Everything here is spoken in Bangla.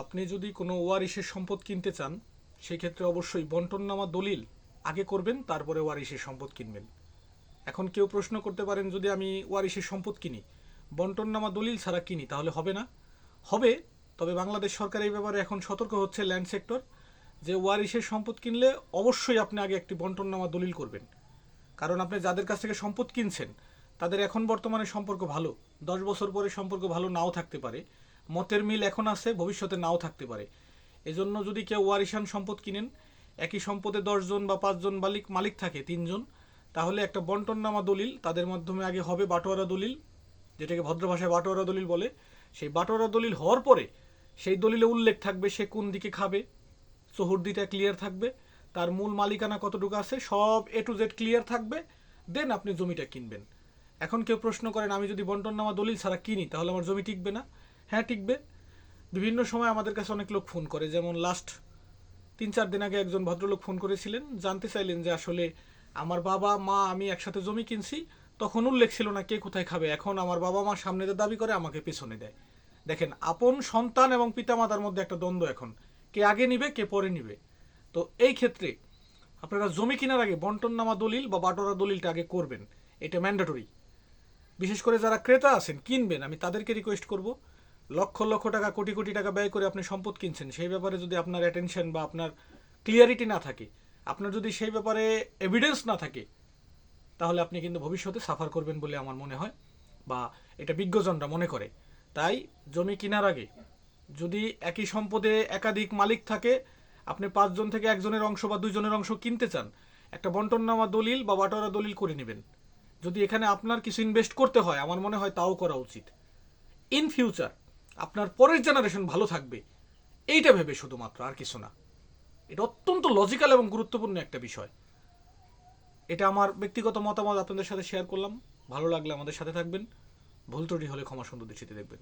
আপনি যদি কোনো ওয়ারিশের সম্পদ কিনতে চান সেই ক্ষেত্রে অবশ্যই বন্টননামা দলিল আগে করবেন, তারপরে ওয়ারিশের সম্পদ কিনবেন। এখন কেউ প্রশ্ন করতে পারেন, যদি আমি ওয়ারিশের সম্পদ কিনি বন্টননামা দলিল ছাড়া কিনি তাহলে হবে না? হবে, তবে বাংলাদেশ সরকার এই ব্যাপারে এখন সতর্ক হচ্ছে, ল্যান্ড সেক্টর, যে ওয়ারিশের সম্পদ কিনলে অবশ্যই আপনি আগে একটি বন্টননামা দলিল করবেন। কারণ আপনি যাদের কাছ থেকে সম্পদ কিনছেন তাদের এখন বর্তমানে সম্পর্ক ভালো, 10 বছর পরে সম্পর্ক ভালো নাও থাকতে পারে, মতের মিল এখন আছে, ভবিষ্যতে নাও থাকতে পারে। এজন্য যদি কেউ ওয়ারিশান সম্পদ কিনেন, একই সম্পদে 10 জন বা 5 জন মালিক মালিক থাকে 3 জন, তাহলে একটা বন্টননামা দলিল তাদের মাধ্যমে আগে হবে, বাটোয়ারা দলিল, যেটাকে ভদ্র ভাষায় বাটোয়ারা দলিল বলে। সেই বাটোয়ারা দলিল হওয়ার পরে সেই দলিলে উল্লেখ থাকবে সে কোন দিকে খাবে, চৌহদ্দিটা ক্লিয়ার থাকবে, তার মূল মালিকানা কতটুকু আছে সব A to Z ক্লিয়ার থাকবে, দেন আপনি জমিটা কিনবেন। এখন কেউ প্রশ্ন করেন, আমি যদি বন্টননামা দলিল ছাড়া কিনি তাহলে আমার জমি টিকবে না? হ্যাঁ টিকবে। বিভিন্ন সময় আমাদের কাছে অনেক লোক ফোন করে, যেমন লাস্ট 3-4 দিন আগে একজন ভদ্রলোক ফোন করেছিলেন, জানতে চাইলেন যে আসলে আমার বাবা মা আমি একসাথে জমি কিনছি, তখন উল্লেখ ছিল না কে কোথায় খাবে, এখন আমার বাবা মা সামনে দাবি করে আমাকে পেছনে দেয়। দেখেন, আপন সন্তান এবং পিতামাতার মধ্যে একটা দ্বন্দ্ব এখন, কে আগে নিবে কে পরে নিবে। তো এই ক্ষেত্রে আপনারা জমি কেনার আগে বন্টননামা দলিল বা বাটোয়ারা দলিলটা আগে করবেন, এটা ম্যান্ডেটরি। বিশেষ করে যারা ক্রেতা আছেন, কিনবেন, আমি তাদেরকে রিকোয়েস্ট করব, লক্ষ লক্ষ টাকা কোটি কোটি টাকা ব্যয় করে আপনি সম্পদ কিনছেন, সেই ব্যাপারে যদি আপনার অ্যাটেনশন বা আপনার ক্লিয়ারিটি না থাকে, আপনার যদি সেই ব্যাপারে এভিডেন্স না থাকে, তাহলে আপনি কিন্তু ভবিষ্যতে সাফার করবেন বলে আমার মনে হয়, বা এটা বিজ্ঞজনরা মনে করে। তাই জমি কেনার আগে যদি একই সম্পদে একাধিক মালিক থাকে, আপনি 5 জন থেকে একজনের অংশ বা 2 জনের অংশ কিনতে চান, একটা বন্টননামা দলিল বা বাটোয়ারা দলিল করে নেবেন। যদি এখানে আপনার কিছু ইনভেস্ট করতে হয়, আমার মনে হয় তাও করা উচিত। ইন ফিউচার আপনার পরের জেনারেশন ভালো থাকবে, এইটা ভেবে শুধুমাত্র, আর কিছু না। এটা অত্যন্ত লজিক্যাল এবং গুরুত্বপূর্ণ একটা বিষয়। এটা আমার ব্যক্তিগত মতামত আপনাদের সাথে শেয়ার করলাম। ভালো লাগলে আমাদের সাথে থাকবেন, ভুল ত্রুটি হলে ক্ষমা সুন্দর দৃষ্টিতে দেখবেন।